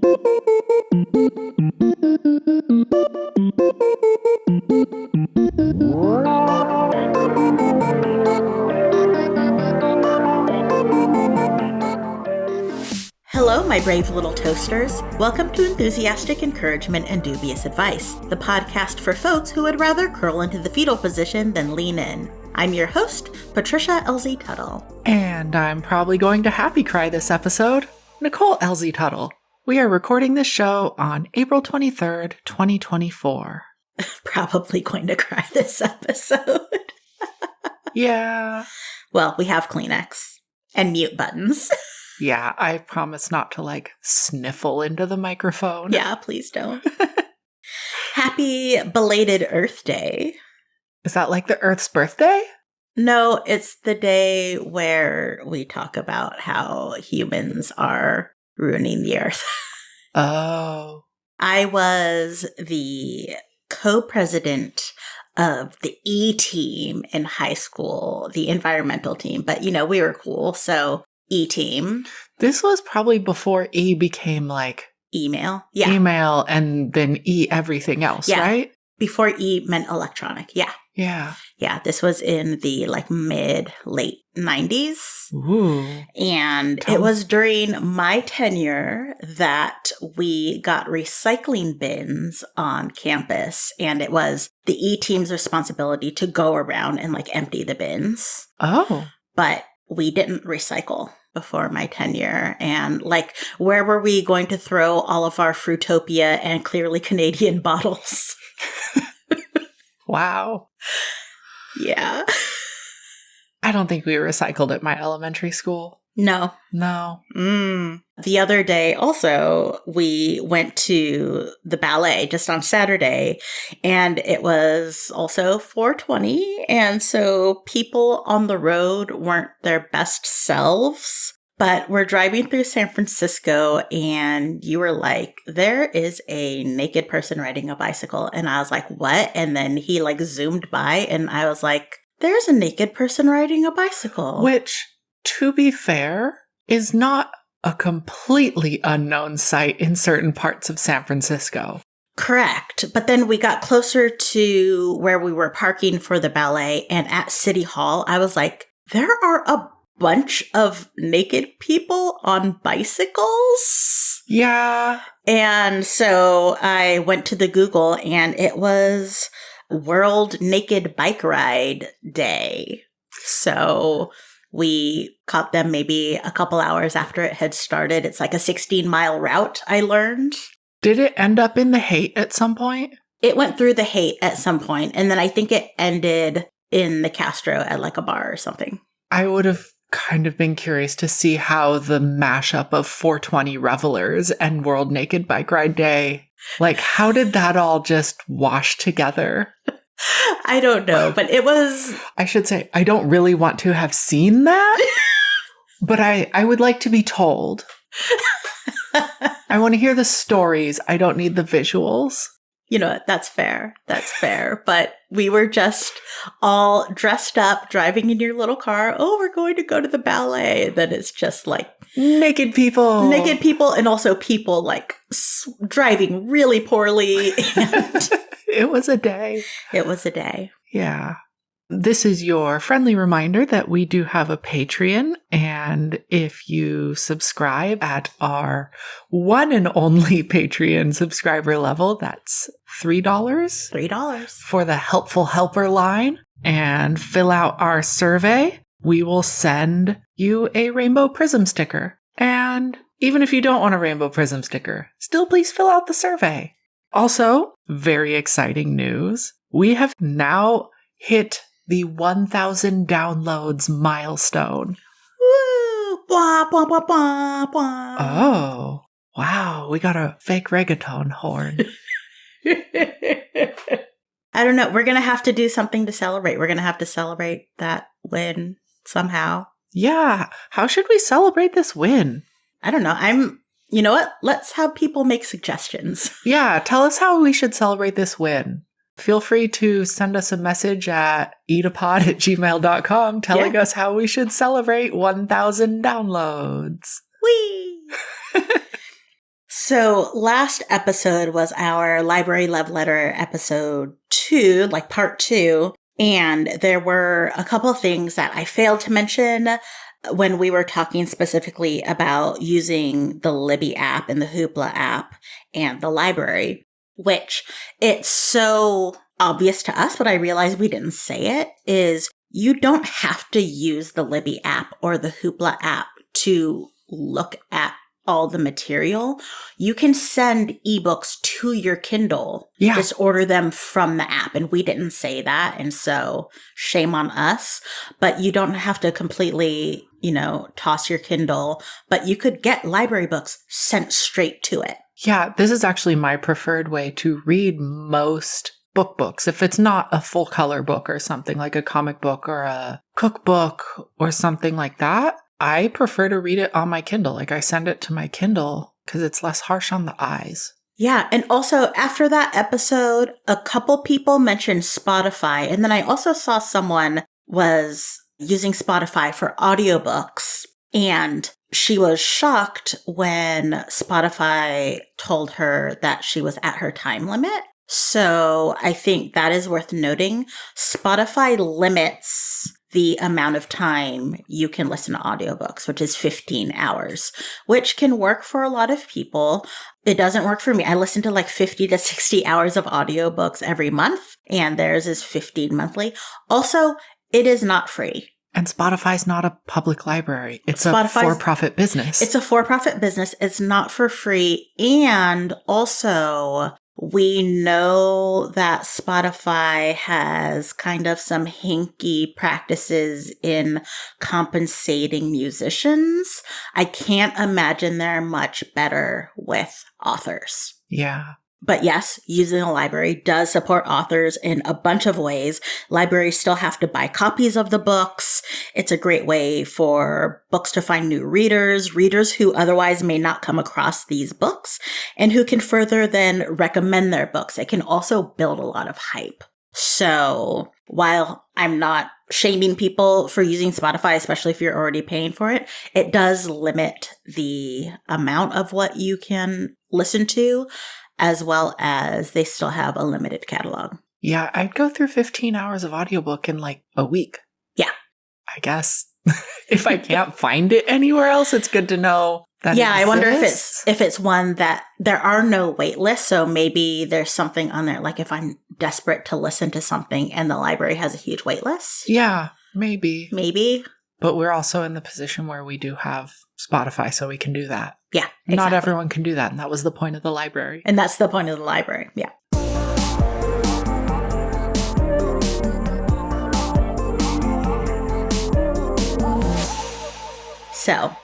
Hello, my brave little toasters. Welcome to Enthusiastic Encouragement and Dubious Advice, the podcast for folks who would rather curl into the fetal position than lean in. I'm your host, Patricia LZ Tuttle. And I'm probably going to happy cry this episode, Nicole LZ Tuttle. We are recording this show on April 23rd, 2024. Probably going to cry this episode. Yeah. Well, we have Kleenex and mute buttons. Yeah, I promise not to, sniffle into the microphone. Yeah, please don't. Happy belated Earth Day. Is that like the Earth's birthday? No, it's the day where we talk about how humans are ruining the Earth. Oh. I was the co-president of the E team in high school, the environmental team. But, we were cool, so E team. This was probably before E became email. Yeah. Email and then E everything else, right? Before E meant electronic. Yeah. Yeah. Yeah. This was in the late 90s. Ooh. And it was during my tenure that we got recycling bins on campus. And it was the E team's responsibility to go around and empty the bins. Oh. But we didn't recycle before my tenure. And where were we going to throw all of our Fruitopia and Clearly Canadian bottles? Wow. Yeah. I don't think we recycled at my elementary school. No. The other day also, we went to the ballet just on Saturday, and it was also 420. And so people on the road weren't their best selves. But we're driving through San Francisco, and you were like, there is a naked person riding a bicycle. And I was like, what? And then he zoomed by, and I was like, there's a naked person riding a bicycle. Which, to be fair, is not a completely unknown sight in certain parts of San Francisco. Correct. But then we got closer to where we were parking for the ballet, and at City Hall, I was like, there are a bunch of naked people on bicycles. Yeah. And so I went to the Google, and it was World Naked Bike Ride Day. So we caught them maybe a couple hours after it had started. It's like a 16-mile route, I learned. Did it end up in the Haight at some point? It went through the Haight at some point, and then I think it ended in the Castro at a bar or something. I would have kind of been curious to see how the mashup of 420 revelers and World Naked Bike Ride Day, how did that all just wash together? I don't know, but it was... I should say, I don't really want to have seen that, but I would like to be told. I want to hear the stories. I don't need the visuals. You know what? That's fair. That's fair. But we were just all dressed up, driving in your little car. Oh, we're going to go to the ballet. And then it's just naked people. Naked people, and also people driving really poorly. And it was a day. It was a day. Yeah. This is your friendly reminder that we do have a Patreon, and if you subscribe at our one and only Patreon subscriber level, that's $3. $3. For the Helpful Helper line, and fill out our survey, we will send you a Rainbow Prism sticker. And even if you don't want a Rainbow Prism sticker, still please fill out the survey. Also, very exciting news. We have now hit the 1,000 downloads milestone. Woo! Blah, blah, blah, blah, blah. Oh, wow. We got a fake reggaeton horn. I don't know. We're going to have to do something to celebrate. We're going to have to celebrate that win somehow. Yeah. How should we celebrate this win? I don't know. You know what? Let's have people make suggestions. Yeah. Tell us how we should celebrate this win. Feel free to send us a message at eatapod@gmail.com telling us how we should celebrate 1,000 downloads. Whee! So last episode was our Library Love Letter episode 2, like part 2. And there were a couple of things that I failed to mention when we were talking specifically about using the Libby app and the Hoopla app and the library, which it's so obvious to us, but I realized we didn't say it, is you don't have to use the Libby app or the Hoopla app to look at all the material. You can send ebooks to your Kindle. Yeah. Just order them from the app. And we didn't say that. And so shame on us. But you don't have to completely, toss your Kindle. But you could get library books sent straight to it. Yeah, this is actually my preferred way to read most books. If it's not a full color book or something like a comic book or a cookbook or something like that, I prefer to read it on my Kindle. Like I send it to my Kindle because it's less harsh on the eyes. Yeah. And also after that episode, a couple people mentioned Spotify. And then I also saw someone was using Spotify for audiobooks. And she was shocked when Spotify told her that she was at her time limit. So I think that is worth noting. Spotify limits the amount of time you can listen to audiobooks, which is 15 hours, which can work for a lot of people. It doesn't work for me. I listen to like 50 to 60 hours of audiobooks every month, and theirs is 15 monthly. Also, it is not free. And Spotify's not a public library. It's a for-profit business. It's a for-profit business. It's not for free. And also, we know that Spotify has kind of some hinky practices in compensating musicians. I can't imagine they're much better with authors. Yeah. But yes, using a library does support authors in a bunch of ways. Libraries still have to buy copies of the books. It's a great way for books to find new readers who otherwise may not come across these books, and who can further then recommend their books. It can also build a lot of hype. So while I'm not shaming people for using Spotify, especially if you're already paying for it, it does limit the amount of what you can listen to, as well as they still have a limited catalog. Yeah, I'd go through 15 hours of audiobook in like a week. Yeah. I guess if I can't find it anywhere else, it's good to know that Yeah, it I wonder exists. if it's one that there are no wait lists, so maybe there's something on there, like if I'm desperate to listen to something and the library has a huge wait list. Yeah, maybe. Maybe. But we're also in the position where we do have Spotify, so we can do that. Yeah, exactly. Not everyone can do that, and that was the point of the library. And that's the point of the library, yeah. So,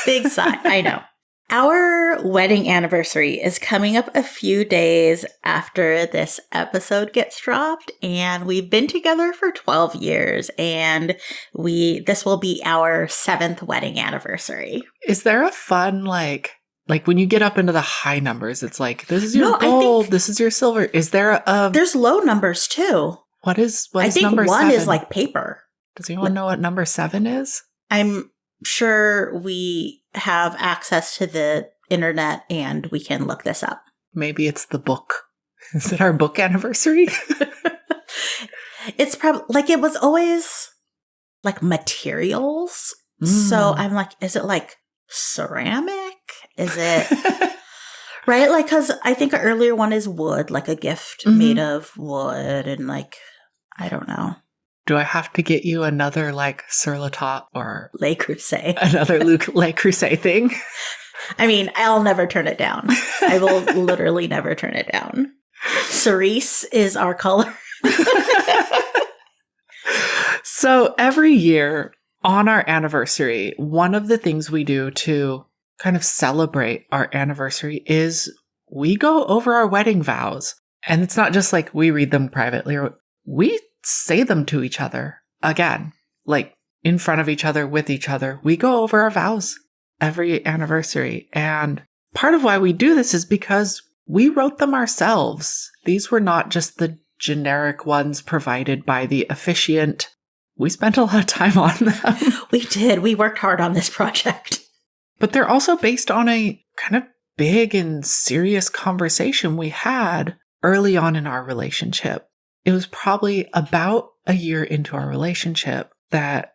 big sigh, I know. Our wedding anniversary is coming up a few days after this episode gets dropped, and we've been together for 12 years, and this will be our 7th wedding anniversary. Is there a fun, like when you get up into the high numbers, it's like, this is your gold, this is your silver. Is there there's low numbers too. What is I think number 1 7? is like paper. Does anyone know what number 7 is? I'm sure we have access to the internet and we can look this up. Maybe it's the book. Is it our book anniversary? It's probably like, it was always like materials. So I'm like, is it like ceramic? Is it right? Like, because I think an earlier one is wood, like a gift made of wood, and like, I don't know. Do I have to get you another like Sur La Table or Le Creuset? Another Le Creuset thing? I mean, I'll never turn it down. I will literally never turn it down. Cerise is our color. So every year on our anniversary, one of the things we do to kind of celebrate our anniversary is we go over our wedding vows. And it's not just like we read them privately, or we say them to each other again, like in front of each other, with each other. We go over our vows every anniversary. And part of why we do this is because we wrote them ourselves. These were not just the generic ones provided by the officiant. We spent a lot of time on them. We did. We worked hard on this project. But they're also based on a kind of big and serious conversation we had early on in our relationship. It was probably about a year into our relationship that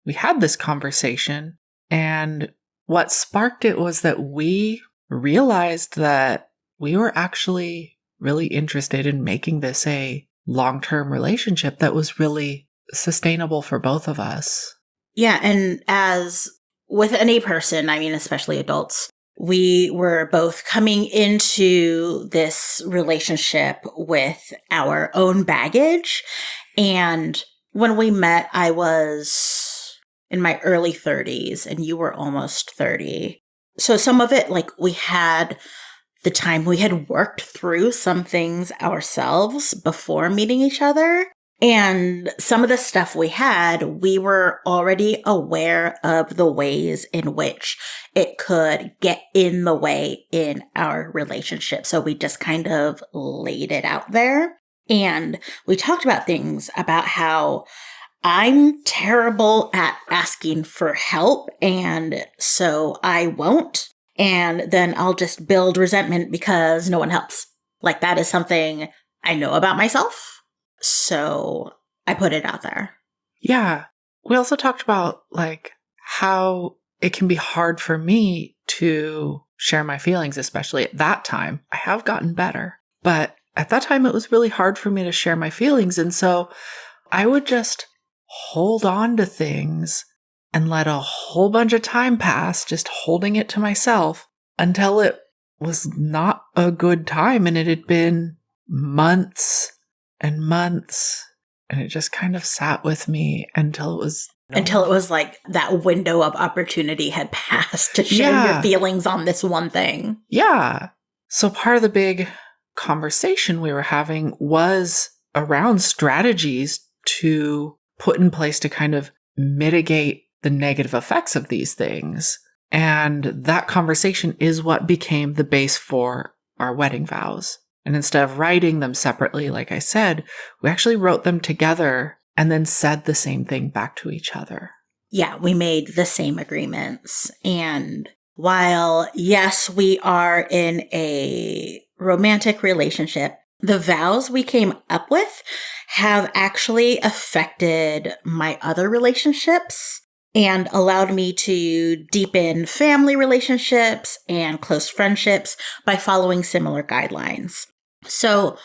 we had this conversation. And what sparked it was that we realized that we were actually really interested in making this a long-term relationship that was really sustainable for both of us. Yeah, and as with any person, I mean, especially adults, we were both coming into this relationship with our own baggage. And when we met, I was in my early 30s and you were almost 30. So some of it, like we had the time we had worked through some things ourselves before meeting each other. And some of the stuff we had, we were already aware of the ways in which it could get in the way in our relationship. So we just kind of laid it out there. And we talked about things about how I'm terrible at asking for help. And so I won't. And then I'll just build resentment because no one helps. Like that is something I know about myself. So I put it out there. Yeah. We also talked about like how it can be hard for me to share my feelings, especially at that time. I have gotten better, but at that time it was really hard for me to share my feelings. And so I would just hold on to things and let a whole bunch of time pass, just holding it to myself until it was not a good time. And it had been months and months, and it just kind of sat with me until it was like that window of opportunity had passed to share your feelings on this one thing. Yeah. So part of the big conversation we were having was around strategies to put in place to kind of mitigate the negative effects of these things. And that conversation is what became the base for our wedding vows. And instead of writing them separately, like I said, we actually wrote them together and then said the same thing back to each other. Yeah, we made the same agreements. And while, yes, we are in a romantic relationship, the vows we came up with have actually affected my other relationships and allowed me to deepen family relationships and close friendships by following similar guidelines. So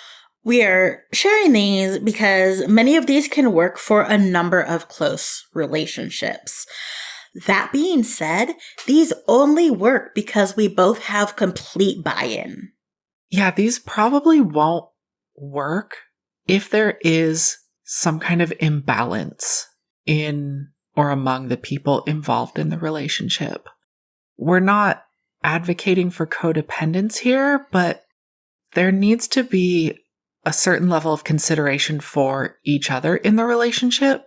we are sharing these because many of these can work for a number of close relationships. That being said, these only work because we both have complete buy-in. Yeah, these probably won't work if there is some kind of imbalance in or among the people involved in the relationship. We're not advocating for codependence here, but there needs to be a certain level of consideration for each other in the relationship,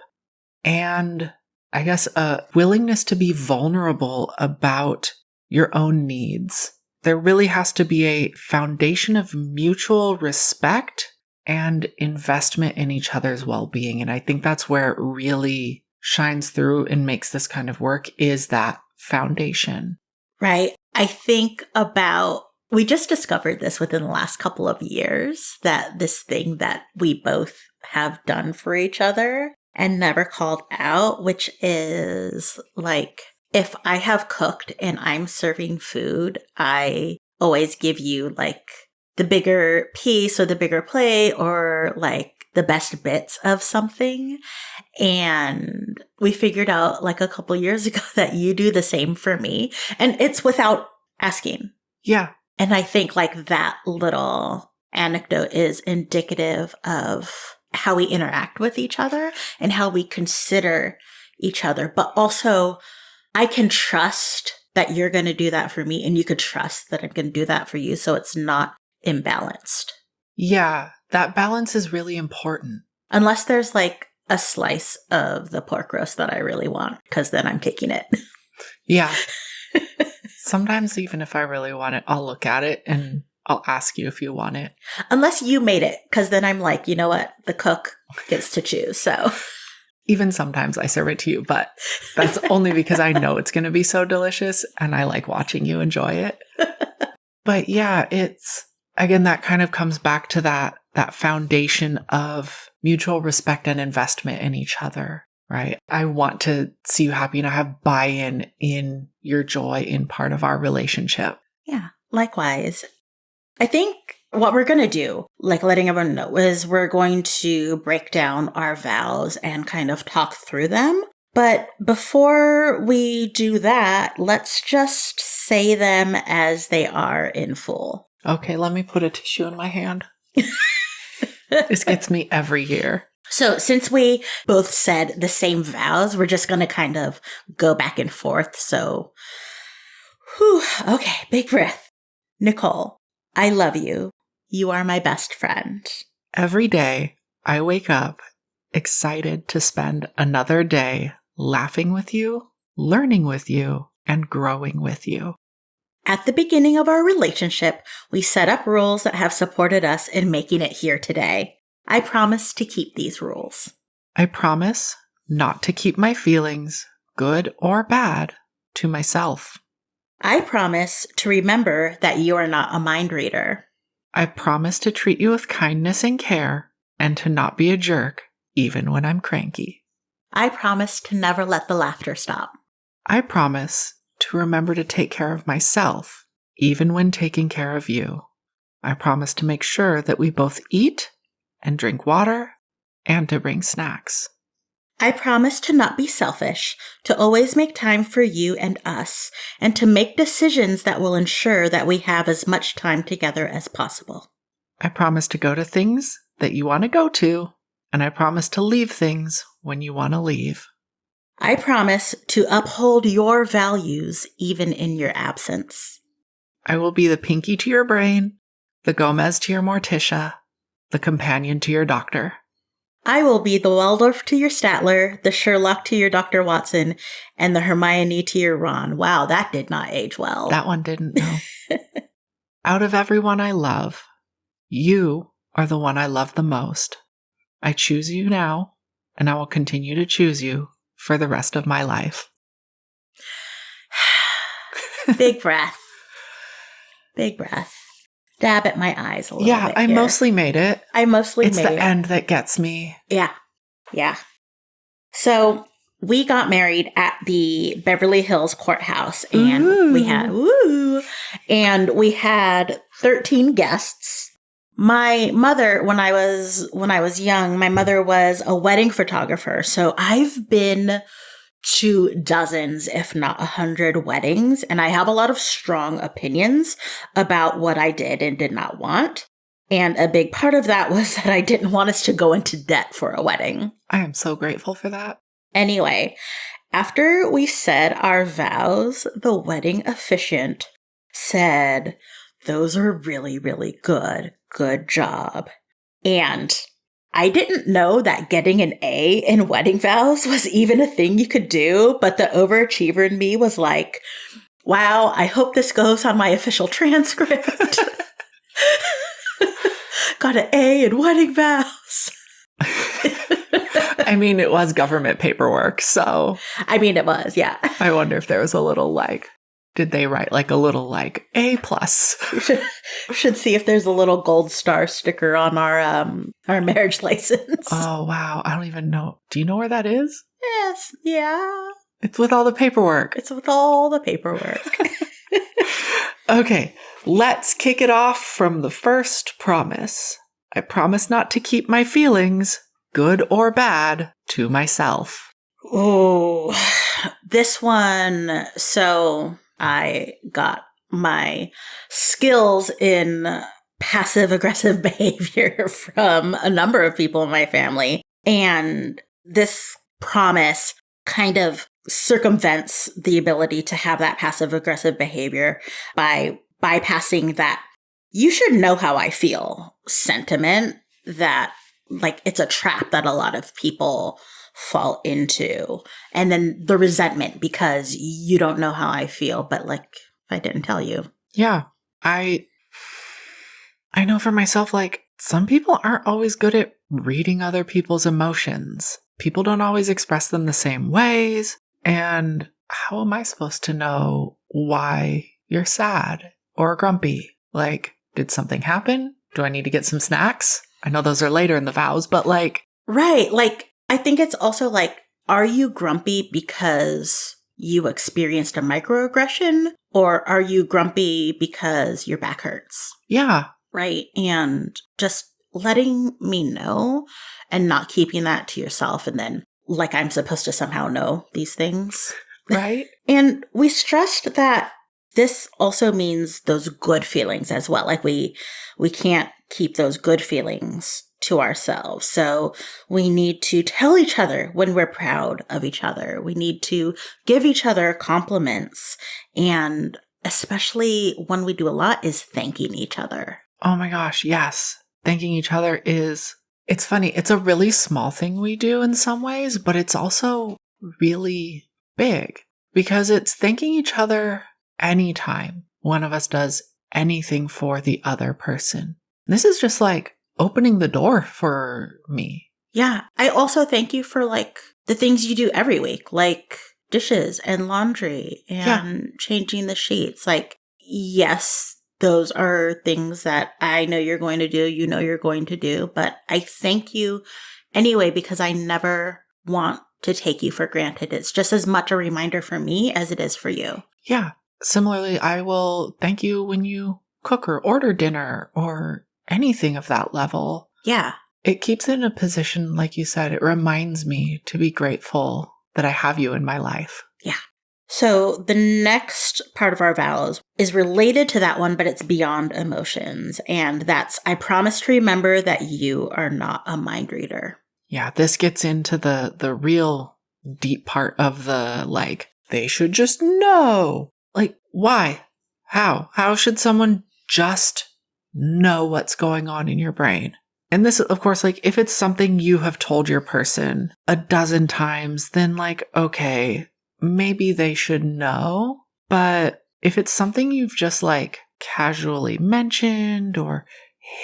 and I guess a willingness to be vulnerable about your own needs. There really has to be a foundation of mutual respect and investment in each other's well-being. And I think that's where it really shines through and makes this kind of work, is that foundation. Right. I think we just discovered this within the last couple of years, that this thing that we both have done for each other and never called out, which is like, if I have cooked and I'm serving food, I always give you like the bigger piece or the bigger plate or like the best bits of something. And we figured out like a couple years ago that you do the same for me, and it's without asking. Yeah. And I think like that little anecdote is indicative of how we interact with each other and how we consider each other. But also, I can trust that you're going to do that for me, and you could trust that I'm going to do that for you. So it's not imbalanced. Yeah, that balance is really important. Unless there's like a slice of the pork roast that I really want, because then I'm taking it. Yeah. Sometimes even if I really want it, I'll look at it and I'll ask you if you want it. Unless you made it, because then I'm like, you know what? The cook gets to choose. So even sometimes I serve it to you, but that's only because I know it's going to be so delicious and I like watching you enjoy it. But yeah, it's, again, that kind of comes back to that foundation of mutual respect and investment in each other, right? I want to see you happy and I have buy-in in your joy in part of our relationship. Yeah, likewise. I think what we're going to do, like letting everyone know, is we're going to break down our vows and kind of talk through them. But before we do that, let's just say them as they are in full. Okay, let me put a tissue in my hand. This gets me every year. So since we both said the same vows, we're just going to kind of go back and forth. So, okay, big breath. Nicole, I love you. You are my best friend. Every day I wake up excited to spend another day laughing with you, learning with you, and growing with you. At the beginning of our relationship, we set up rules that have supported us in making it here today. I promise to keep these rules. I promise not to keep my feelings, good or bad, to myself. I promise to remember that you are not a mind reader. I promise to treat you with kindness and care and to not be a jerk, even when I'm cranky. I promise to never let the laughter stop. I promise to remember to take care of myself, even when taking care of you. I promise to make sure that we both eat and drink water and to bring snacks. I promise to not be selfish, to always make time for you and us, and to make decisions that will ensure that we have as much time together as possible. I promise to go to things that you want to go to, and I promise to leave things when you want to leave. I promise to uphold your values even in your absence. I will be the Pinky to your brain, the Gomez to your Morticia, the companion to your doctor. I will be the Waldorf to your Statler, the Sherlock to your Dr. Watson, and the Hermione to your Ron. Wow, that did not age well. That one didn't, no. Out of everyone I love, you are the one I love the most. I choose you now, and I will continue to choose you for the rest of my life. Big breath. Big breath. Dab at my eyes a little bit. Yeah, I mostly made it. It's the end that gets me. Yeah. Yeah. So we got married at the Beverly Hills courthouse and we had 13 guests. My mother, when I was young, my mother was a wedding photographer. So I've been to dozens, if not 100 weddings. And I have a lot of strong opinions about what I did and did not want. And a big part of that was that I didn't want us to go into debt for a wedding. I am so grateful for that. Anyway, after we said our vows, the wedding officiant said, "Those are really, really good. Good job." And I didn't know that getting an A in wedding vows was even a thing you could do, but the overachiever in me was like, wow, I hope this goes on my official transcript. Got an A in wedding vows. I mean, it was government paperwork, so. I mean, it was, yeah. I wonder if there was a little did they write a little A+? Should see if there's a little gold star sticker on our marriage license. Oh, wow. I don't even know. Do you know where that is? Yes. Yeah. It's with all the paperwork. Okay. Let's kick it off from the first promise. I promise not to keep my feelings, good or bad, to myself. Oh, this one. So I got my skills in passive aggressive behavior from a number of people in my family. And this promise kind of circumvents the ability to have that passive aggressive behavior by bypassing that "you should know how I feel" sentiment that it's a trap that a lot of people fall into. And then the resentment because you don't know how I feel, but I didn't tell you. Yeah. I know for myself, some people aren't always good at reading other people's emotions. People don't always express them the same ways. And how am I supposed to know why you're sad or grumpy Like, did something happen? Do I need to get some snacks? I know those are later in the vows, but like... Right. Like, I think it's also like, are you grumpy because you experienced a microaggression, or are you grumpy because your back hurts? Yeah. Right. And just letting me know and not keeping that to yourself. And then, like, I'm supposed to somehow know these things. Right. And we stressed that this also means those good feelings as well. Like, we can't keep those good feelings to ourselves. So we need to tell each other when we're proud of each other. We need to give each other compliments. And especially when we do a lot is thanking each other. Oh my gosh, yes. Thanking each other is, it's funny. It's a really small thing we do in some ways, but it's also really big because it's thanking each other anytime one of us does anything for the other person. This is just like opening the door for me. Yeah. I also thank you for like the things you do every week, like dishes and laundry and changing the sheets. Like, yes, those are things that I know you're going to do, you know you're going to do, but I thank you anyway because I never want to take you for granted. It's just as much a reminder for me as it is for you. Yeah. Similarly, I will thank you when you cook or order dinner or anything of that level. Yeah. It keeps it in a position, like you said, it reminds me to be grateful that I have you in my life. Yeah. So the next part of our vows is related to that one, but it's beyond emotions. And that's, I promise to remember that you are not a mind reader. Yeah, this gets into the real deep part of the, like, they should just know. Like, why? How should someone just know what's going on in your brain? And this, of course, like, if it's something you have told your person a dozen times, then like, okay, maybe they should know. But if it's something you've just like casually mentioned or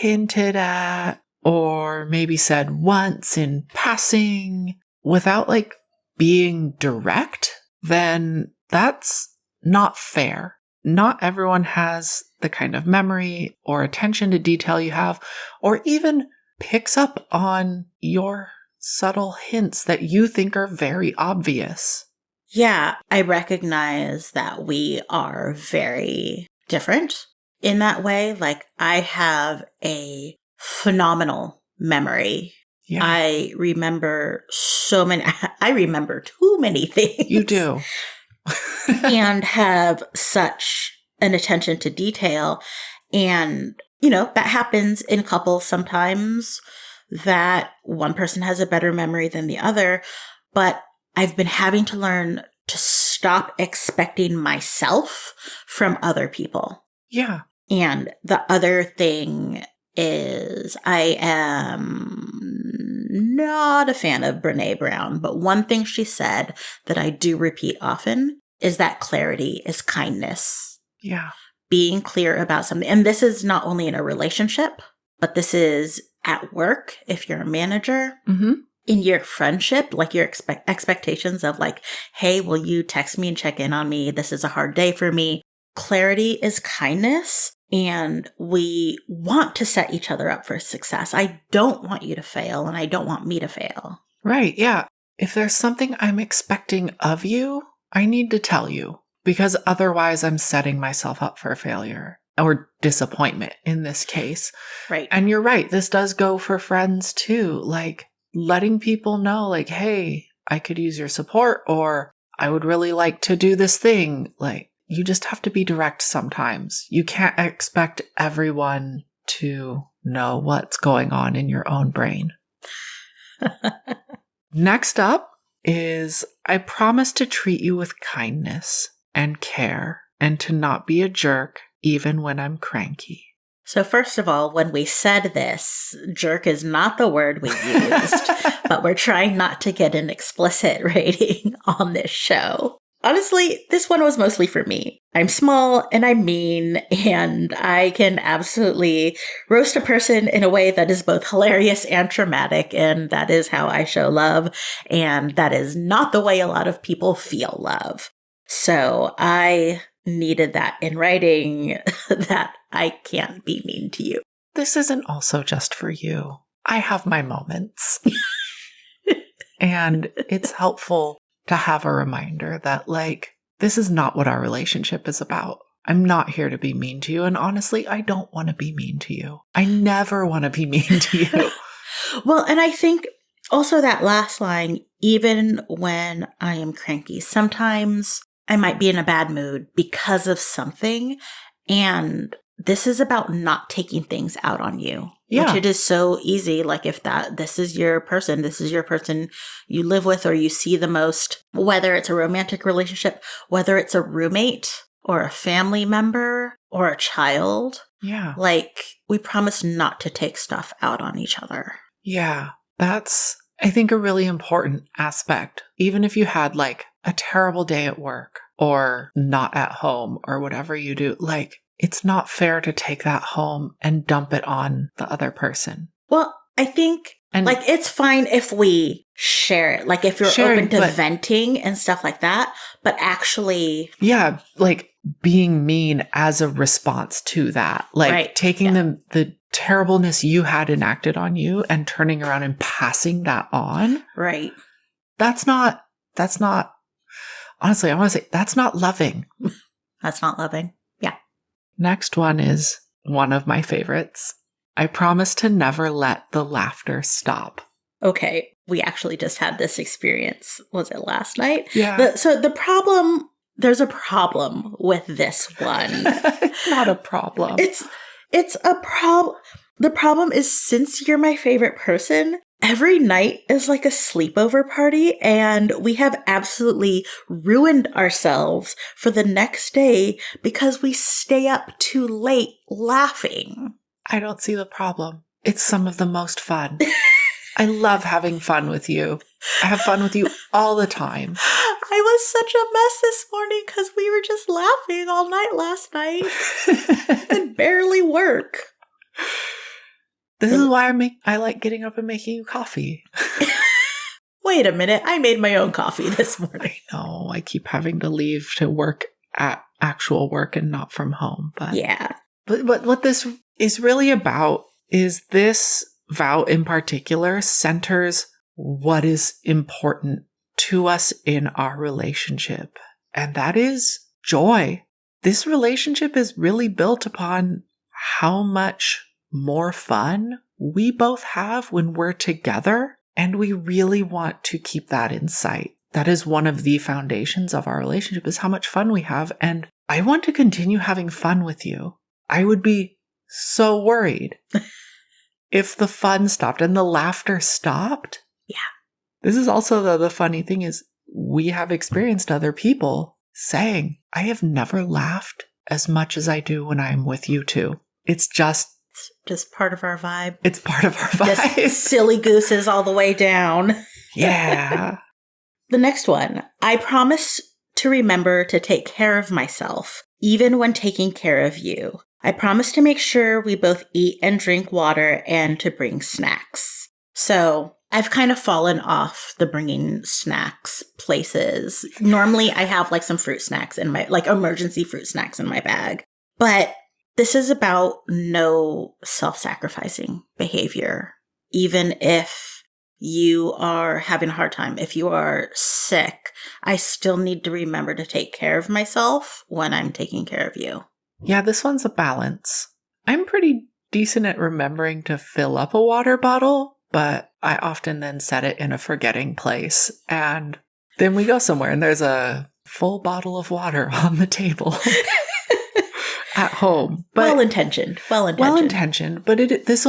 hinted at, or maybe said once in passing without like being direct, then that's not fair. Not everyone has the kind of memory or attention to detail you have, or even picks up on your subtle hints that you think are very obvious. Yeah, I recognize that we are very different in that way. Like, I have a phenomenal memory. Yeah. I remember I remember too many things. You do. And have such an attention to detail. And, you know, that happens in couples sometimes, that one person has a better memory than the other. But I've been having to learn to stop expecting myself from other people. Yeah. And the other thing is, I am not a fan of Brene Brown, but one thing she said that I do repeat often is that clarity is kindness. Yeah. Being clear about something. And this is not only in a relationship, but this is at work, if you're a manager. Mm-hmm. In your friendship, like your expectations of like, hey, will you text me and check in on me? This is a hard day for me. Clarity is kindness, and we want to set each other up for success. I don't want you to fail, and I don't want me to fail. Right. Yeah. If there's something I'm expecting of you, I need to tell you, because otherwise I'm setting myself up for failure or disappointment in this case. Right. And you're right. This does go for friends too. Like, letting people know, like, hey, I could use your support, or I would really like to do this thing. Like, you just have to be direct sometimes. You can't expect everyone to know what's going on in your own brain. Next up is, I promise to treat you with kindness and care and to not be a jerk even when I'm cranky. So first of all, when we said this, jerk is not the word we used, but we're trying not to get an explicit rating on this show. Honestly, this one was mostly for me. I'm small and I'm mean, and I can absolutely roast a person in a way that is both hilarious and traumatic, and that is how I show love, and that is not the way a lot of people feel love. So I needed that in writing that I can't be mean to you. This isn't also just for you. I have my moments. And it's helpful to have a reminder that, like, this is not what our relationship is about. I'm not here to be mean to you. And honestly, I don't want to be mean to you. I never want to be mean to you. Well, and I think also that last line, even when I am cranky, sometimes I might be in a bad mood because of something. And this is about not taking things out on you. Yeah. Which it is so easy. Like if this is your person you live with or you see the most, whether it's a romantic relationship, whether it's a roommate or a family member or a child. Yeah. Like we promise not to take stuff out on each other. Yeah. That's, I think, a really important aspect. Even if you had like a terrible day at work or not at home or whatever you do, like, it's not fair to take that home and dump it on the other person. Well, I think like it's fine if we share it, like if you're open to venting and stuff like that, but actually. Yeah, like being mean as a response to that, like taking the terribleness you had enacted on you and turning around and passing that on. Right. That's not, honestly, I want to say that's not loving. That's not loving. Yeah. Next one is one of my favorites. I promise to never let the laughter stop. We actually just had this experience. Was it last night? Yeah. There's a problem with this one. It's not a problem. It's a problem. The problem is, since you're my favorite person, every night is like a sleepover party, and we have absolutely ruined ourselves for the next day because we stay up too late laughing. I don't see the problem. It's some of the most fun. I love having fun with you. I have fun with you all the time. I was such a mess this morning because we were just laughing all night last night. It could barely work. This is why I like getting up and making you coffee. Wait a minute. I made my own coffee this morning. I know. I keep having to leave to work at actual work and not from home. But yeah. But what this is really about is this vow in particular centers what is important to us in our relationship. And that is joy. This relationship is really built upon how much more fun we both have when we're together. And we really want to keep that in sight. That is one of the foundations of our relationship, is how much fun we have. And I want to continue having fun with you. I would be so worried if the fun stopped and the laughter stopped. Yeah. This is also the funny thing is we have experienced other people saying, I have never laughed as much as I do when I'm with you two. It's just part of our vibe. It's part of our vibe. Just silly gooses all the way down. Yeah. The next one. I promise to remember to take care of myself, even when taking care of you. I promise to make sure we both eat and drink water and to bring snacks. So I've kind of fallen off the bringing snacks places. Normally I have like some fruit snacks in my, like emergency fruit snacks in my bag. But this is about no self-sacrificing behavior. Even if you are having a hard time, if you are sick, I still need to remember to take care of myself when I'm taking care of you. Yeah, this one's a balance. I'm pretty decent at remembering to fill up a water bottle, but I often then set it in a forgetting place. And then we go somewhere and there's a full bottle of water on the table at home. But Well-intentioned. But this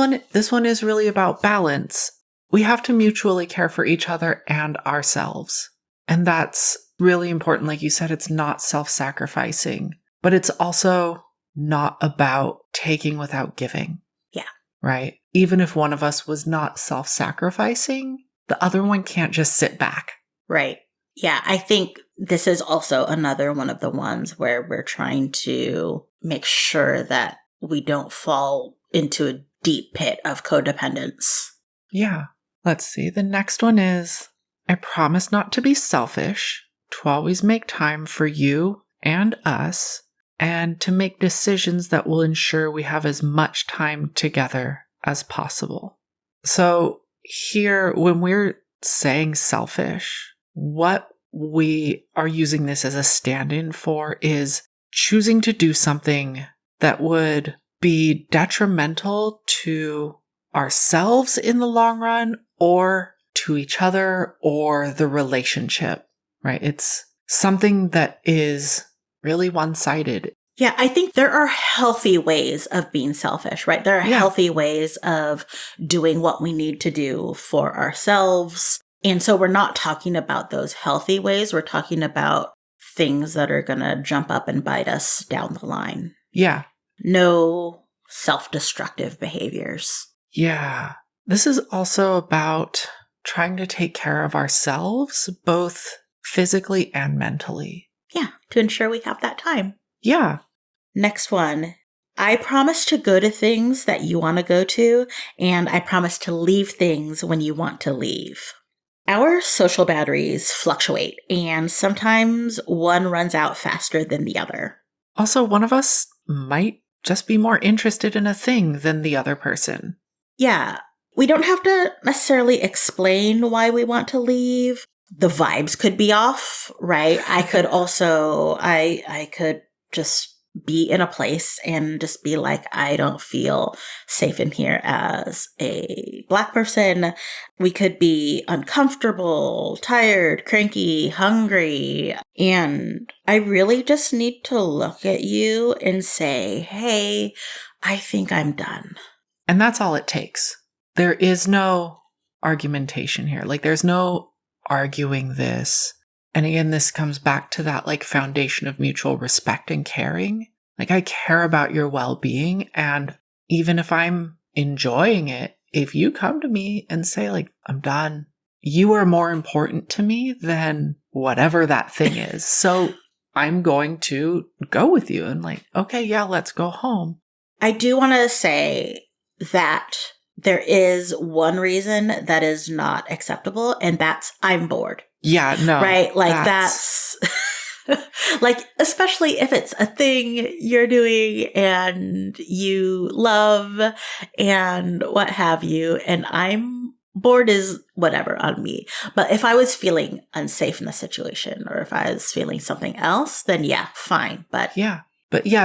one is really about balance. We have to mutually care for each other and ourselves. And that's really important. Like you said, it's not self-sacrificing. But it's also not about taking without giving. Yeah. Right? Even if one of us was not self-sacrificing, the other one can't just sit back. Right. Yeah. I think this is also another one of the ones where we're trying to make sure that we don't fall into a deep pit of codependence. Yeah. Let's see. The next one is, I promise not to be selfish, to always make time for you and us, and to make decisions that will ensure we have as much time together as possible. So here, when we're saying selfish, what we are using this as a stand-in for is choosing to do something that would be detrimental to ourselves in the long run or to each other or the relationship, right? It's something that is really one-sided. Yeah, I think there are healthy ways of being selfish, right? There are healthy ways of doing what we need to do for ourselves. And so we're not talking about those healthy ways. We're talking about things that are going to jump up and bite us down the line. Yeah. No self-destructive behaviors. Yeah. This is also about trying to take care of ourselves, both physically and mentally. Yeah, to ensure we have that time. Yeah. Next one. I promise to go to things that you want to go to, and I promise to leave things when you want to leave. Our social batteries fluctuate, and sometimes one runs out faster than the other. Also, one of us might just be more interested in a thing than the other person. Yeah, we don't have to necessarily explain why we want to leave. The vibes could be off, right? I could also, I could just be in a place and just be like, I don't feel safe in here as a Black person. We could be uncomfortable, tired, cranky, hungry. And I really just need to look at you and say, hey, I think I'm done. And that's all it takes. There is no argumentation here. Like, there's no arguing this. And again, this comes back to that like foundation of mutual respect and caring. Like, I care about your well-being. And even if I'm enjoying it, if you come to me and say like, I'm done, you are more important to me than whatever that thing is. So I'm going to go with you and like, okay, yeah, let's go home. I do want to say that there is one reason that is not acceptable, and that's I'm bored. Yeah, no. Right? Like that's like, especially if it's a thing you're doing and you love and what have you, and I'm bored is whatever on me. But if I was feeling unsafe in the situation or if I was feeling something else, then yeah, fine. But yeah,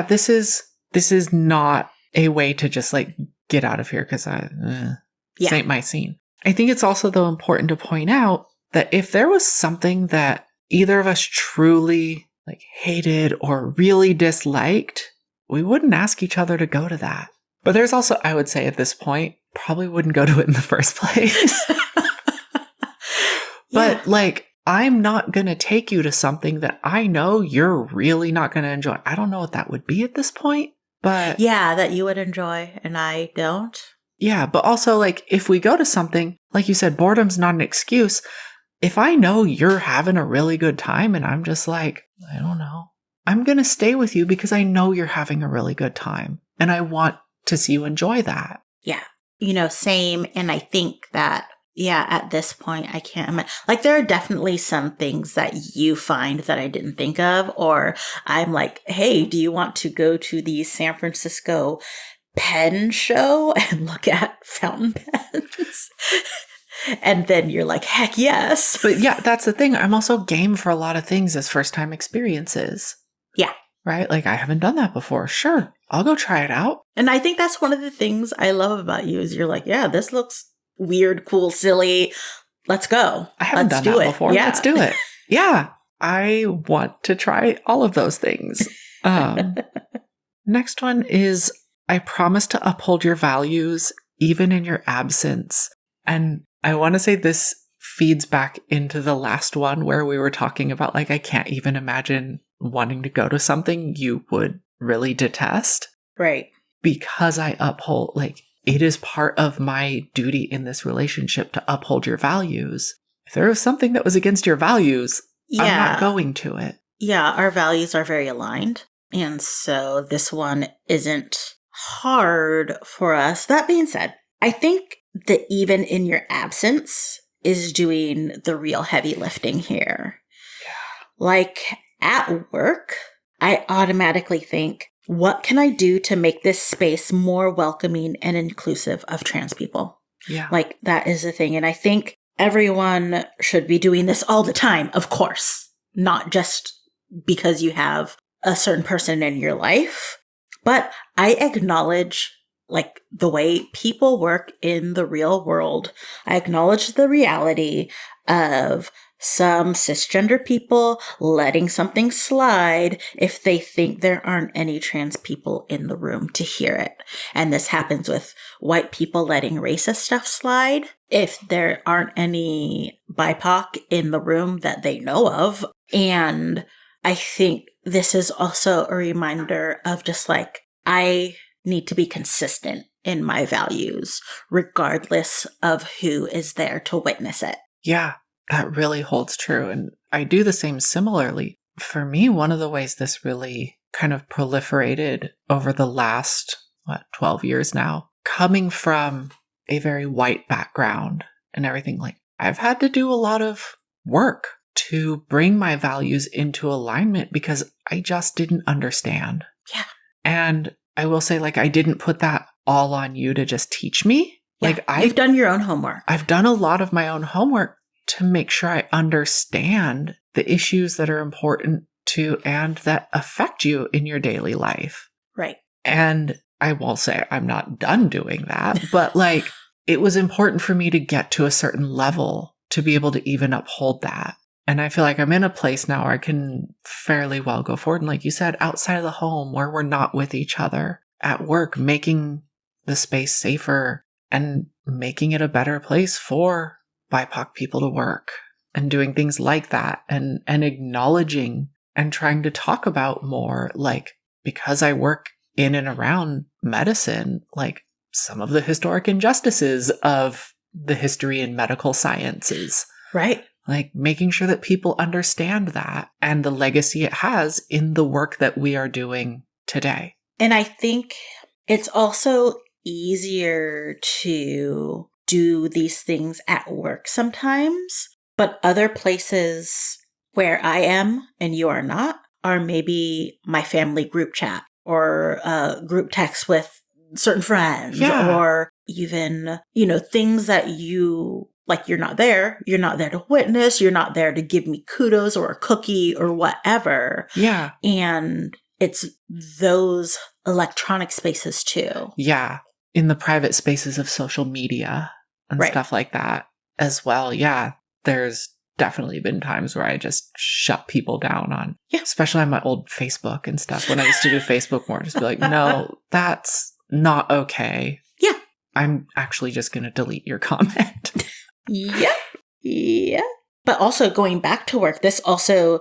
this is not a way to just like get out of here because this ain't my scene. I think it's also though important to point out that if there was something that either of us truly like hated or really disliked, we wouldn't ask each other to go to that. But there's also, I would say at this point, probably wouldn't go to it in the first place. But like, I'm not going to take you to something that I know you're really not going to enjoy. I don't know what that would be at this point, but yeah, that you would enjoy and I don't. Yeah, but also like if we go to something, like you said, boredom's not an excuse. If I know you're having a really good time and I'm just like, I don't know, I'm going to stay with you because I know you're having a really good time and I want to see you enjoy that. Yeah. You know, same. And I think that, yeah, at this point, I can't imagine. Like, there are definitely some things that you find that I didn't think of, or I'm like, hey, do you want to go to the San Francisco pen show and look at fountain pens? And then you're like, heck yes. But yeah, that's the thing. I'm also game for a lot of things as first time experiences. Yeah. Right? Like, I haven't done that before. Sure, I'll go try it out. And I think that's one of the things I love about you is you're like, yeah, this looks weird, cool, silly. Let's go. I haven't done that before. Yeah. Let's do it. Yeah. I want to try all of those things. Next one is, I promise to uphold your values even in your absence. And I want to say this feeds back into the last one where we were talking about, like, I can't even imagine wanting to go to something you would really detest. Right. Because I uphold, like, it is part of my duty in this relationship to uphold your values. If there was something that was against your values, I'm not going to it. Yeah, our values are very aligned. And so this one isn't hard for us. That being said, I think that even in your absence is doing the real heavy lifting here. Yeah. Like at work, I automatically think, what can I do to make this space more welcoming and inclusive of trans people? Yeah. Like, that is the thing. And I think everyone should be doing this all the time, of course, not just because you have a certain person in your life. But I acknowledge, like, the way people work in the real world. I acknowledge the reality of some cisgender people letting something slide if they think there aren't any trans people in the room to hear it. And this happens with white people letting racist stuff slide if there aren't any BIPOC in the room that they know of. And I think this is also a reminder of just like, I need to be consistent in my values, regardless of who is there to witness it. Yeah, that really holds true. And I do the same similarly. For me, one of the ways this really kind of proliferated over the last, 12 years now, coming from a very white background and everything, like I've had to do a lot of work to bring my values into alignment because I just didn't understand. Yeah. And I will say, like, I didn't put that all on you to just teach me. Yeah, like you've done your own homework. I've done a lot of my own homework to make sure I understand the issues that are important to and that affect you in your daily life. Right. And I will say I'm not done doing that, but like it was important for me to get to a certain level to be able to even uphold that. And I feel like I'm in a place now where I can fairly well go forward. And like you said, outside of the home where we're not with each other, at work, making the space safer and making it a better place for BIPOC people to work and doing things like that and acknowledging and trying to talk about more, like, because I work in and around medicine, like some of the historic injustices of the history in medical sciences. Right. Like making sure that people understand that and the legacy it has in the work that we are doing today. And I think it's also easier to do these things at work sometimes, but other places where I am and you are not are maybe my family group chat or group text with certain friends, or even, things that you, like, you're not there to witness, you're not there to give me kudos or a cookie or whatever. Yeah. And it's those electronic spaces too. Yeah. In the private spaces of social media and stuff like that as well. Yeah. There's definitely been times where I just shut people down on, especially on my old Facebook and stuff. When I used to do Facebook more, just be like, no, that's not okay. Yeah. I'm actually just going to delete your comment. Yep. Yeah. But also going back to work, this also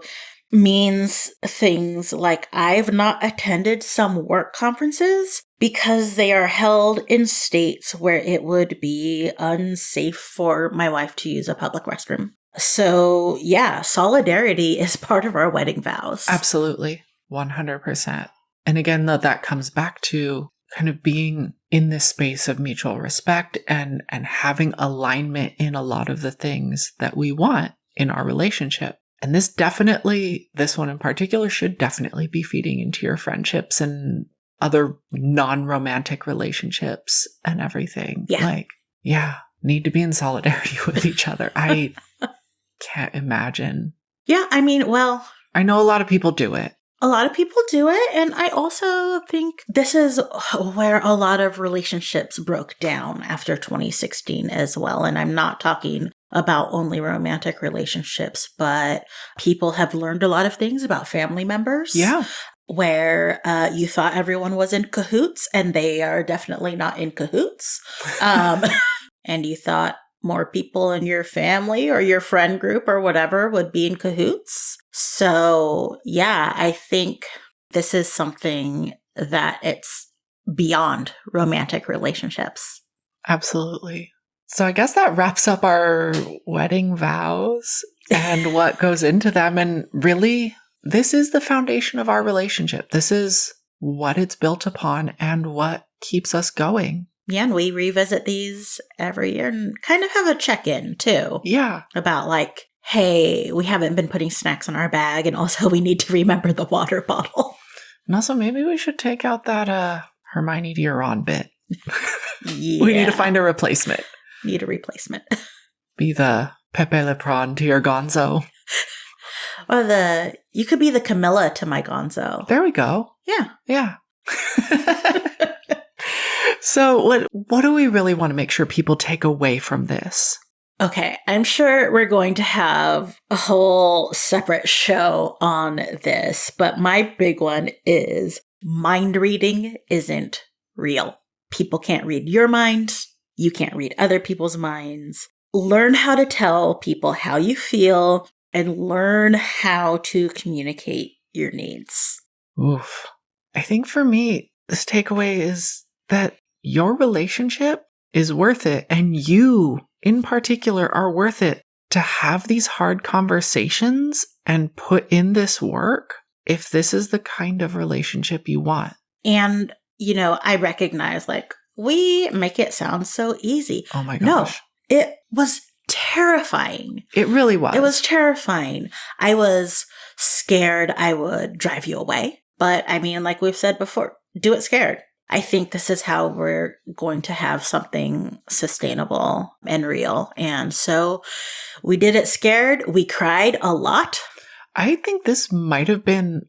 means things like I've not attended some work conferences because they are held in states where it would be unsafe for my wife to use a public restroom. So yeah, solidarity is part of our wedding vows. Absolutely. 100%. And again, that comes back to kind of being in this space of mutual respect and having alignment in a lot of the things that we want in our relationship. And this one in particular should definitely be feeding into your friendships and other non-romantic relationships and everything. Yeah. Need to be in solidarity with each other. I can't imagine. Yeah, I mean, well, I know a lot of people do it. A lot of people do it, and I also think this is where a lot of relationships broke down after 2016 as well. And I'm not talking about only romantic relationships, but people have learned a lot of things about family members. Yeah. Where you thought everyone was in cahoots, and they are definitely not in cahoots. And you thought more people in your family or your friend group or whatever would be in cahoots. So yeah, I think this is something that it's beyond romantic relationships. Absolutely. So I guess that wraps up our wedding vows and what goes into them. And really, this is the foundation of our relationship. This is what it's built upon and what keeps us going. Yeah, and we revisit these every year and kind of have a check-in too. Yeah. About like, hey, we haven't been putting snacks in our bag, and also we need to remember the water bottle. And also, maybe we should take out that Hermione to your Ron bit. Yeah. We need to find a replacement. Need a replacement. Be the Pepe Le Prawn to your Gonzo. Or you could be the Camilla to my Gonzo. There we go. Yeah. Yeah. So what do we really want to make sure people take away from this? Okay, I'm sure we're going to have a whole separate show on this, but my big one is mind reading isn't real. People can't read your mind. You can't read other people's minds. Learn how to tell people how you feel and learn how to communicate your needs. Oof. I think for me, this takeaway is that your relationship is worth it, and you in particular are worth it to have these hard conversations and put in this work if this is the kind of relationship you want. And, I recognize, we make it sound so easy. Oh my gosh. No, it was terrifying. It really was. It was terrifying. I was scared I would drive you away. But like we've said before, do it scared. I think this is how we're going to have something sustainable and real. And so we did it scared. We cried a lot. I think this might have been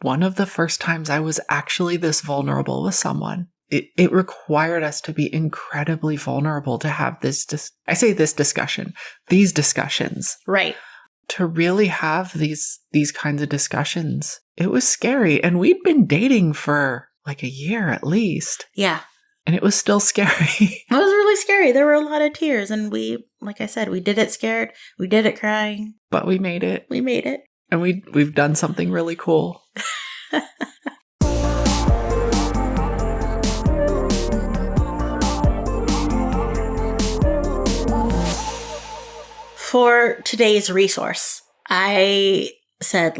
one of the first times I was actually this vulnerable with someone. It required us to be incredibly vulnerable to have these discussions. Right. To really have these kinds of discussions. It was scary. And we'd been dating for a year at least. Yeah. And it was still scary. It was really scary. There were a lot of tears. And we, like I said, we did it scared. We did it crying. But we made it. We made it. And we've done something really cool. For today's resource, I said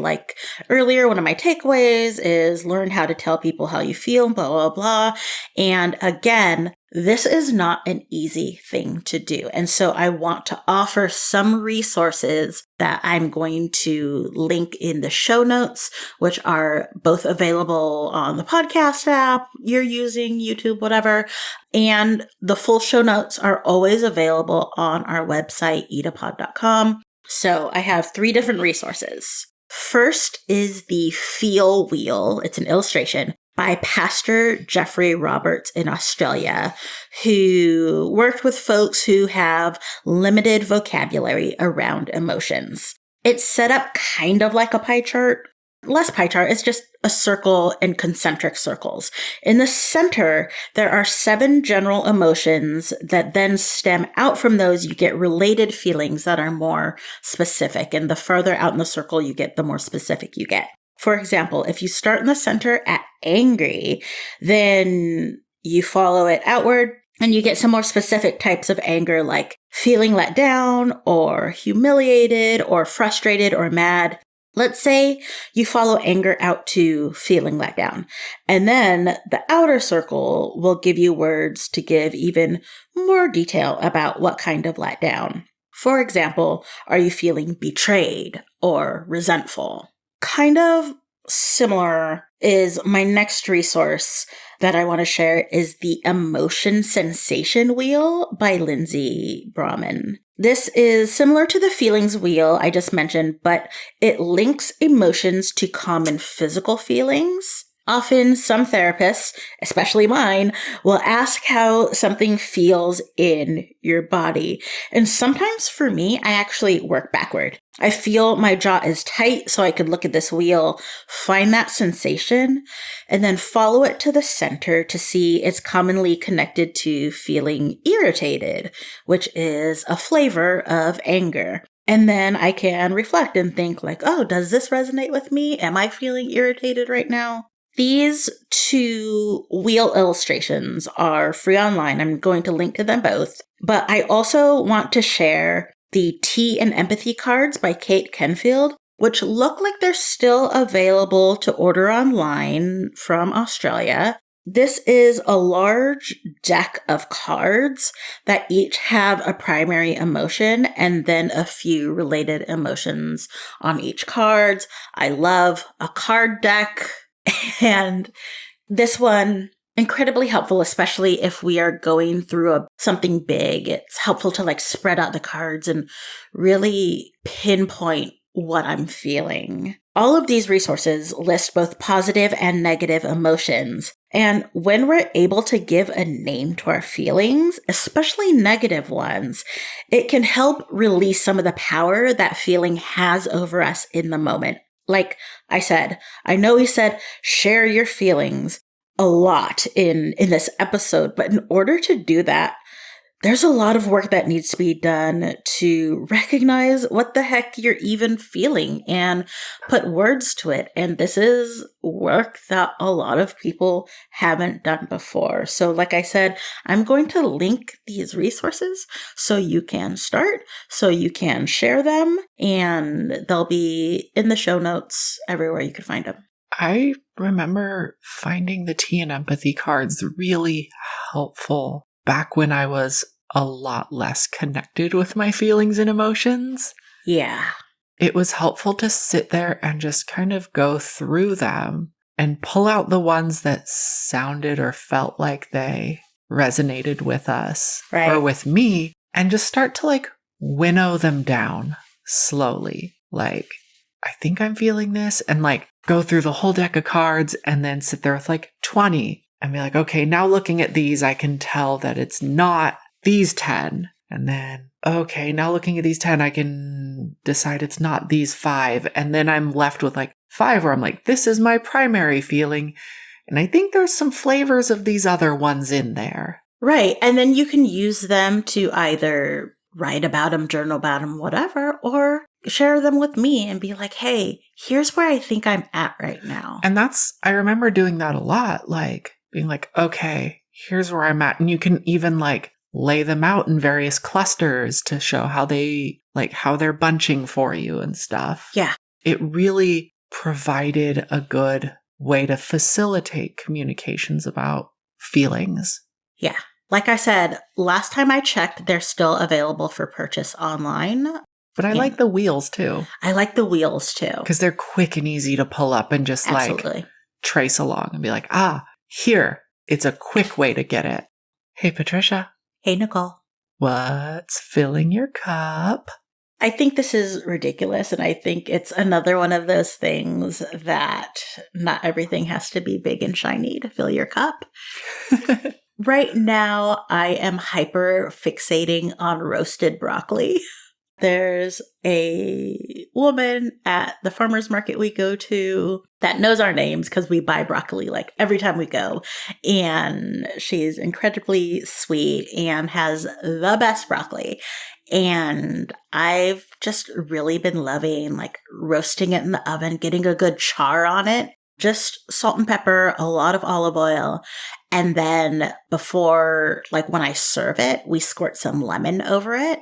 earlier, one of my takeaways is learn how to tell people how you feel, blah, blah, blah. And again, this is not an easy thing to do. And so I want to offer some resources that I'm going to link in the show notes, which are both available on the podcast app you're using, YouTube, whatever. And the full show notes are always available on our website, eedapod.com. So I have 3 different resources. First is the Feel Wheel. It's an illustration by Pastor Jeffrey Roberts in Australia, who worked with folks who have limited vocabulary around emotions. It's set up kind of like a pie chart. Less pie chart, it's just a circle and concentric circles. In the center, there are 7 general emotions that then stem out from those. You get related feelings that are more specific. And the further out in the circle you get, the more specific you get. For example, if you start in the center at angry, then you follow it outward and you get some more specific types of anger, like feeling let down or humiliated or frustrated or mad. Let's say you follow anger out to feeling let down, and then the outer circle will give you words to give even more detail about what kind of let down. For example, are you feeling betrayed or resentful? Kind of similar is my next resource that I want to share is the Emotion Sensation Wheel by Lindsay Brahman. This is similar to the feelings wheel I just mentioned, but it links emotions to common physical feelings. Often some therapists, especially mine, will ask how something feels in your body. And sometimes for me, I actually work backward. I feel my jaw is tight, so I could look at this wheel, find that sensation, and then follow it to the center to see it's commonly connected to feeling irritated, which is a flavor of anger. And then I can reflect and think oh, does this resonate with me? Am I feeling irritated right now? These 2 wheel illustrations are free online. I'm going to link to them both. But I also want to share the Tea and Empathy cards by Kate Kenfield, which look like they're still available to order online from Australia. This is a large deck of cards that each have a primary emotion and then a few related emotions on each card. I love a card deck, and this one incredibly helpful, especially if we are going through something big. It's helpful to spread out the cards and really pinpoint what I'm feeling. All of these resources list both positive and negative emotions. And when we're able to give a name to our feelings, especially negative ones, it can help release some of the power that feeling has over us in the moment. Like I said, I know we said share your feelings a lot in this episode, but in order to do that, there's a lot of work that needs to be done to recognize what the heck you're even feeling and put words to it. And this is work that a lot of people haven't done before. So like I said, I'm going to link these resources so you can start, so you can share them, and they'll be in the show notes everywhere you can find them. I remember finding the tea and empathy cards really helpful back when I was a lot less connected with my feelings and emotions. Yeah. It was helpful to sit there and just kind of go through them and pull out the ones that sounded or felt like they resonated with us or with me, and just start to winnow them down slowly. I think I'm feeling this, and go through the whole deck of cards and then sit there with 20 and be okay, now looking at these, I can tell that it's not these 10. And then, okay, now looking at these 10, I can decide it's not these 5. And then I'm left with 5 where I'm this is my primary feeling. And I think there's some flavors of these other ones in there. Right. And then you can use them to either write about them, journal about them, whatever, or share them with me and be hey, here's where I think I'm at right now. And I remember doing that a lot, being okay, here's where I'm at. And you can even lay them out in various clusters to show how how they're bunching for you and stuff. Yeah. It really provided a good way to facilitate communications about feelings. Yeah. Like I said, last time I checked, they're still available for purchase online. But I like the wheels too. I like the wheels too. Because they're quick and easy to pull up and just Absolutely. Trace along and be here. It's a quick way to get it. Hey, Patricia. Hey, Nicole. What's filling your cup? I think this is ridiculous, and I think it's another one of those things that not everything has to be big and shiny to fill your cup. Right now, I am hyper fixating on roasted broccoli. There's a woman at the farmer's market we go to that knows our names because we buy broccoli every time we go. And she's incredibly sweet and has the best broccoli. And I've just really been loving roasting it in the oven, getting a good char on it. Just salt and pepper, a lot of olive oil. And then before, when I serve it, we squirt some lemon over it.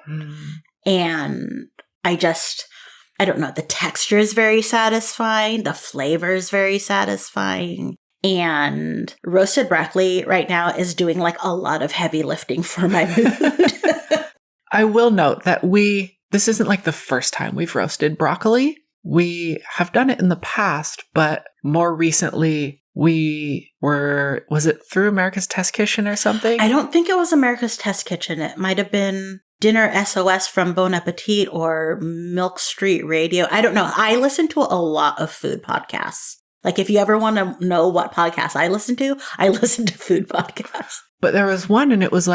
And I don't know, the texture is very satisfying. The flavor is very satisfying. And roasted broccoli right now is doing a lot of heavy lifting for my mood. I will note that this isn't the first time we've roasted broccoli. We have done it in the past, but more recently was it through America's Test Kitchen or something? I don't think it was America's Test Kitchen. It might have been Dinner SOS from Bon Appetit or Milk Street Radio. I don't know. I listen to a lot of food podcasts. If you ever want to know what podcasts I listen to food podcasts. But there was one, and it was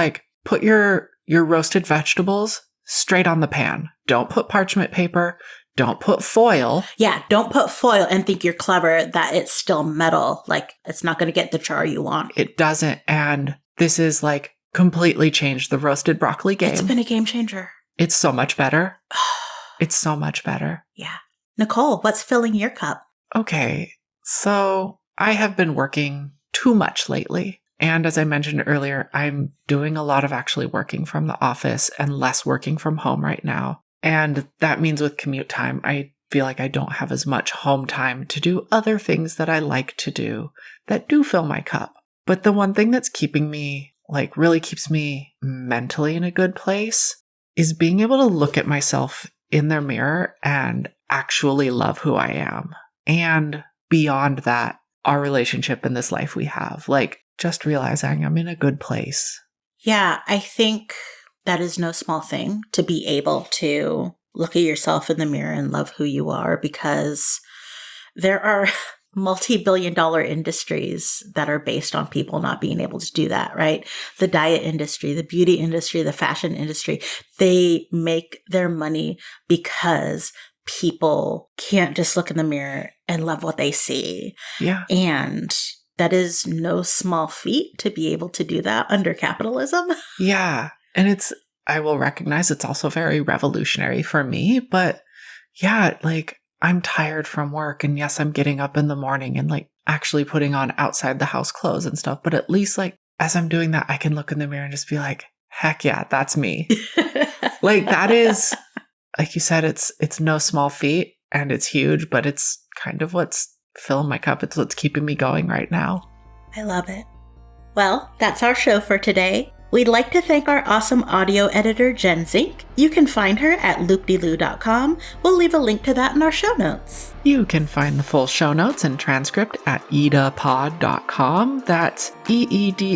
put your roasted vegetables straight on the pan. Don't put parchment paper. Don't put foil. Yeah, don't put foil and think you're clever that it's still metal. It's not going to get the char you want. It doesn't. And this is completely changed the roasted broccoli game. It's been a game changer. It's so much better. It's so much better. Yeah. Nicole, what's filling your cup? Okay. So I have been working too much lately. And as I mentioned earlier, I'm doing a lot of actually working from the office and less working from home right now. And that means with commute time, I feel I don't have as much home time to do other things that I like to do that do fill my cup. But the one thing that's keeping me, like really keeps me mentally in a good place is being able to look at myself in their mirror and actually love who I am. And beyond that, our relationship in this life we have, like just realizing I'm in a good place. Yeah, I think that is no small thing to be able to look at yourself in the mirror and love who you are, because there are multi-billion-dollar industries that are based on people not being able to do that, right? The diet industry, the beauty industry, the fashion industry, they make their money because people can't just look in the mirror and love what they see. Yeah. And that is no small feat to be able to do that under capitalism. Yeah. And I will recognize it's also very revolutionary for me, but yeah, like I'm tired from work, and yes, I'm getting up in the morning and like actually putting on outside the house clothes and stuff. But at least like as I'm doing that, I can look in the mirror and just be like, heck yeah, that's me. Like that is, like you said, it's no small feat and it's huge, but it's kind of what's filling my cup. It's what's keeping me going right now. I love it. Well, that's our show for today. We'd like to thank our awesome audio editor, Jen Zink. You can find her at loopdeloo.com. We'll leave a link to that in our show notes. You can find the full show notes and transcript at eedapod.com. That's EEDAPOD.com.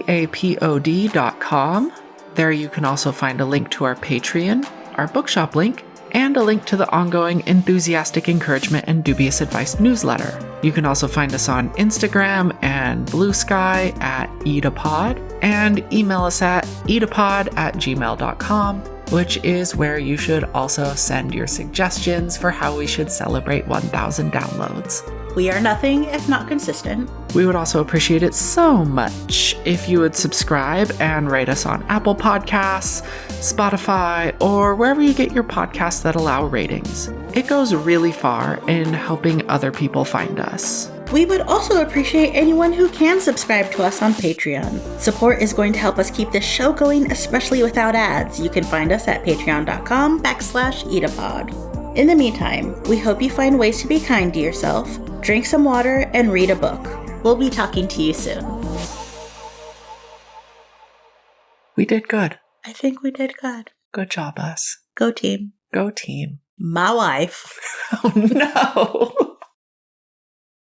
There you can also find a link to our Patreon, our bookshop link, and a link to the ongoing Enthusiastic Encouragement and Dubious Advice newsletter. You can also find us on Instagram and Blue Sky at EEDAPod, and email us at eedapod@gmail.com, which is where you should also send your suggestions for how we should celebrate 1,000 downloads. We are nothing if not consistent. We would also appreciate it so much if you would subscribe and rate us on Apple Podcasts, Spotify, or wherever you get your podcasts that allow ratings. It goes really far in helping other people find us. We would also appreciate anyone who can subscribe to us on Patreon. Support is going to help us keep this show going, especially without ads. You can find us at patreon.com/EEDAPod. In the meantime, we hope you find ways to be kind to yourself, drink some water, and read a book. We'll be talking to you soon. We did good. I think we did good. Good job, us. Go team. Go team. My wife. Oh no.